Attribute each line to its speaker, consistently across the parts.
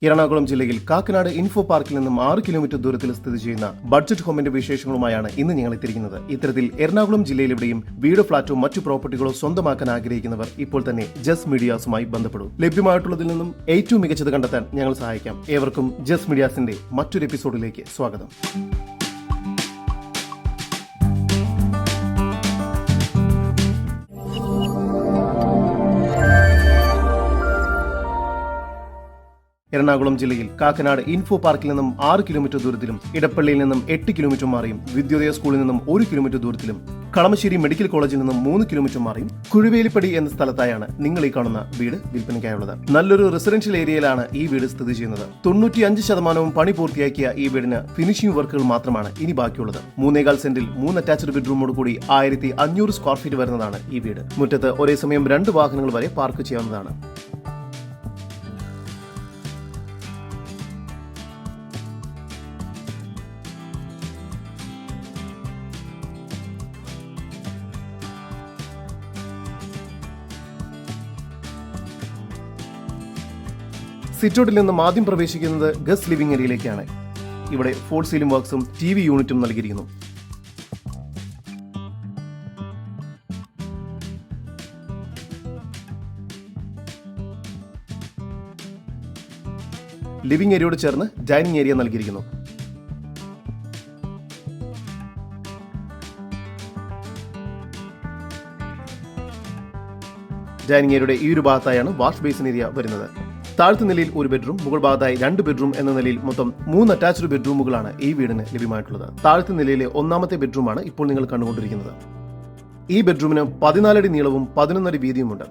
Speaker 1: എറണാകുളം ജില്ലയിൽ കാക്കനാട് ഇൻഫോ പാർക്കിൽ നിന്നും 6 കിലോമീറ്റർ ദൂരത്തിൽ സ്ഥിതി ചെയ്യുന്ന ബഡ്ജറ്റ് ഹോമിന്റെ വിശേഷങ്ങളുമായാണ് ഇന്ന് ഞങ്ങൾ എത്തിയിരിക്കുന്നത്. ഇത്തരത്തിൽ എറണാകുളം ജില്ലയിൽ എവിടെയും വീട്, ഫ്ളാറ്റോ മറ്റു പ്രോപ്പർട്ടികളോ സ്വന്തമാക്കാൻ ആഗ്രഹിക്കുന്നവർ ഇപ്പോൾ തന്നെ ജസ് മീഡിയാസുമായി ബന്ധപ്പെടും. ലഭ്യമായിട്ടുള്ളതിൽ നിന്നും ഏറ്റവും മികച്ചത് കണ്ടെത്താൻ ഞങ്ങൾ സഹായിക്കാം. ഏവർക്കും ജസ് മീഡിയാസിന്റെ മറ്റൊരു എപ്പിസോഡിലേക്ക് സ്വാഗതം. എറണാകുളം ജില്ലയിൽ കാക്കനാട് ഇൻഫോ പാർക്കിൽ നിന്നും 6 കിലോമീറ്റർ ദൂരത്തിലും, ഇടപ്പള്ളിയിൽ നിന്നും 8 കിലോമീറ്റർ മാറിയും, വിദ്യോദയ സ്കൂളിൽ നിന്നും 1 കിലോമീറ്റർ ദൂരത്തിലും, കളമശ്ശേരി മെഡിക്കൽ കോളേജിൽ നിന്നും 3 കിലോമീറ്റർ മാറിയും, കുഴുവേലിപ്പടി എന്ന സ്ഥലത്തായാണ് നിങ്ങൾ ഈ കാണുന്ന വീട് വിൽപ്പനയ്ക്കായുള്ളത്. നല്ലൊരു റെസിഡൻഷ്യൽ ഏരിയയിലാണ് ഈ വീട് സ്ഥിതി ചെയ്യുന്നത്. 95% പണി പൂർത്തിയാക്കിയ ഈ വീടിന് ഫിനിഷിംഗ് വർക്കുകൾ മാത്രമാണ് ഇനി ബാക്കിയുള്ളത്. 3.25 സെന്റിൽ 3 അറ്റാച്ച്ഡ് ബെഡ്റൂമോട് കൂടി 1500 സ്ക്വയർ ഫീറ്റ് വരുന്നതാണ് ഈ വീട്. മുറ്റത്ത് ഒരേ സമയം 2 വാഹനങ്ങൾ വരെ പാർക്ക് ചെയ്യാവുന്നതാണ്. സിറ്റൗട്ടിൽ നിന്നും ആദ്യം പ്രവേശിക്കുന്നത് ഗസ്റ്റ് ലിവിംഗ് ഏരിയയിലേക്കാണ്. ഇവിടെ ഫോൾ സീലിംഗ് വർക്ക്സും TV യൂണിറ്റും നൽകിയിരിക്കുന്നു. ലിവിംഗ് ഏരിയയോട് ചേർന്ന് ഡൈനിങ് ഏരിയ നൽകിയിരിക്കുന്നു. ഡൈനിങ് ഏരിയയുടെ ഈ ഒരു ഭാഗത്തായാണ് വാഷ് ബേസിൻ ഏരിയ വരുന്നത്. താഴത്തെ നിലയിൽ 1 ബെഡ്റൂം, മുകൾ ഭാഗത്തായി 2 ബെഡ്റൂം എന്ന നിലയിൽ മൊത്തം 3 അറ്റാച്ച്ഡ് ബെഡ്റൂമുകളാണ് ഈ വീടിന് ലഭ്യമായിട്ടുള്ളത്. താഴത്തെ നിലയിലെ 1ാമത്തെ ബെഡ്റൂമാണ് ഇപ്പോൾ നിങ്ങൾ കണ്ടുകൊണ്ടിരിക്കുന്നത്. ഈ ബെഡ്റൂമിന് 14 അടി നീളവും 11 അടി വീതിയുമുണ്ട്.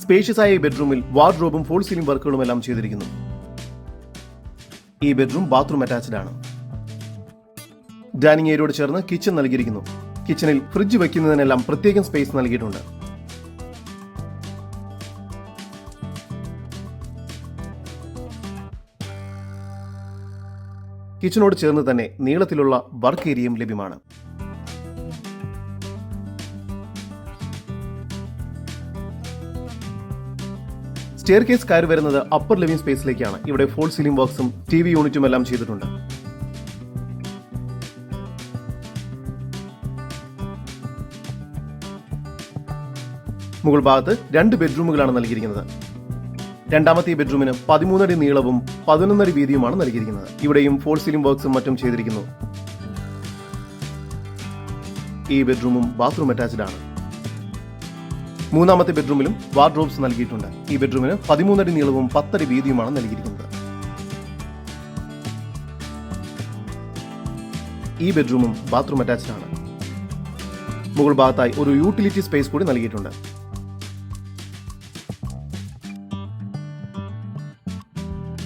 Speaker 1: സ്പേഷ്യസ് ആയ ഈ ബെഡ്റൂമിൽ വാർഡ്രോബും ഫോൾ സീലിംഗ് വർക്കുകളും എല്ലാം ചെയ്തിരിക്കുന്നു. ഈ ബെഡ്റൂം ബാത്റൂം അറ്റാച്ച്ഡ് ആണ്. ഡൈനിങ് ഏരിയയോട് ചേർന്ന് കിച്ചൺ നൽകിയിരിക്കുന്നു. കിച്ചണിൽ ഫ്രിഡ്ജ് വയ്ക്കുന്നതിനെല്ലാം പ്രത്യേകം സ്പേസ് നൽകിയിട്ടുണ്ട്. കിച്ചണോട് ചേർന്ന് തന്നെ നീളത്തിലുള്ള വർക്ക് ഏരിയയും ലഭ്യമാണ്. സ്റ്റെയർ കേസ് കയറി വരുന്നത് അപ്പർ ലിവിംഗ് സ്പേസിലേക്കാണ്. ഇവിടെ ഫോൾ സീലിംഗ് വർക്ക്സും TV യൂണിറ്റും എല്ലാം ചെയ്തിട്ടുണ്ട്. മുകൾ ഭാഗത്ത് 2 ബെഡ്റൂമുകളാണ് നൽകിയിരിക്കുന്നത്. 2ാമത്തെ ബെഡ്റൂമിന് 13 അടി നീളവും 11 അടി വീതിയുമാണ് നൽകിയിരിക്കുന്നത്. ഇവിടെയും ഫോൾ സീലിംഗ് വർക്ക്സും മറ്റും ചെയ്തിരിക്കുന്നു. ഈ ബെഡ്റൂമും ബാത്റൂം അറ്റാച്ച്ഡ് ആണ്. 3ാമത്തെ ബെഡ്റൂമിലും വാർഡ്രോബ്സ് നൽകിയിട്ടുണ്ട്. ഈ ബെഡ്റൂമിന് 13 അടി നീളവും 10 അടി വീതിയുമാണ് നൽകിയിരിക്കുന്നത്. ഈ ബെഡ്റൂമും ബാത്റൂം അറ്റാച്ച്ഡ് ആണ്. മുകൾ ഭാഗത്തായി ഒരു യൂട്ടിലിറ്റി സ്പേസ് കൂടി നൽകിയിട്ടുണ്ട്.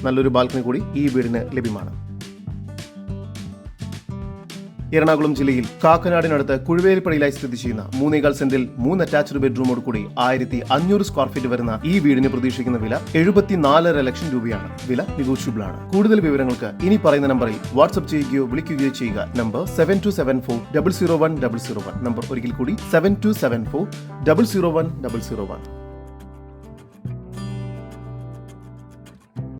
Speaker 1: നല്ലൊരു ബാൽക്കണി കൂടി ഈ വീടിന് ലഭ്യമാണ്. എറണാകുളം ജില്ലയിൽ കാക്കനാടിനടുത്ത് കുഴുവേലിപ്പടിയിലായി സ്ഥിതി ചെയ്യുന്ന 3.25 സെന്റിൽ 3 അറ്റാച്ച്ഡ് ബെഡ്റൂമോട് കൂടി 1500 സ്ക്വയർ ഫീറ്റ് വരുന്ന ഈ വീടിന് പ്രതീക്ഷിക്കുന്ന വില 74.5 ലക്ഷം രൂപയാണ്. വില നെഗോഷ്യബിൾ ആണ്. കൂടുതൽ വിവരങ്ങൾക്ക് ഇനി പറയുന്ന നമ്പറിൽ വാട്സ്ആപ്പ് ചെയ്യുകയോ വിളിക്കുകയോ ചെയ്യുക. നമ്പർ 7274 001 001. നമ്പർ ഒരിക്കൽ കൂടി 7274 001 001.